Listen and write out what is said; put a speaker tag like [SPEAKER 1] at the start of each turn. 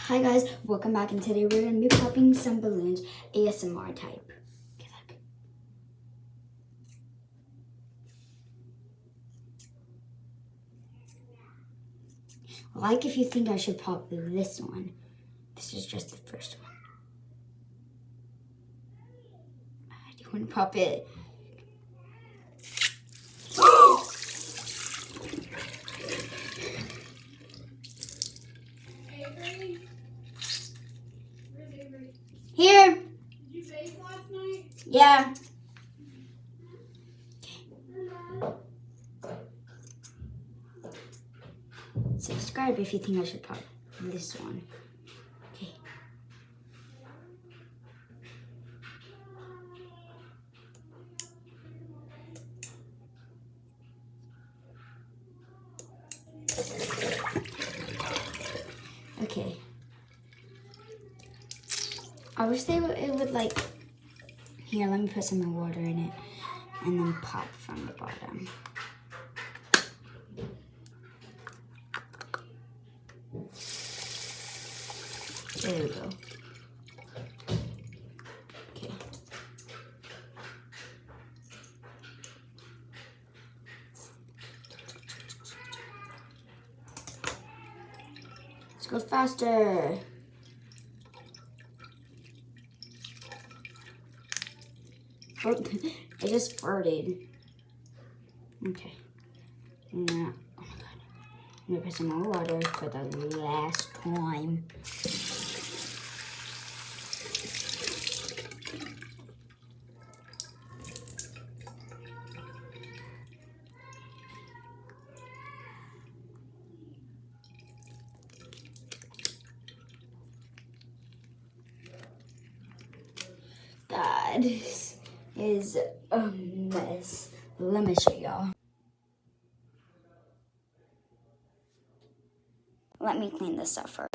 [SPEAKER 1] Hi guys, welcome back, and today we're going to be popping some balloons, ASMR type. Okay, look. Like if you think I should pop this one. This is just the first one. I do want to pop it. Here.
[SPEAKER 2] Did you bake last night?
[SPEAKER 1] Yeah. Subscribe if you think I should pop this one. Okay. Okay. I wish it would like. Here, let me put some more water in it and then pop from the bottom. There we go. Okay. Let's go faster. Oh, it just farted. Okay. Now, oh my god. I'm gonna put some more water for the last time. God, this is a mess. Let me show y'all. Let me clean this up first.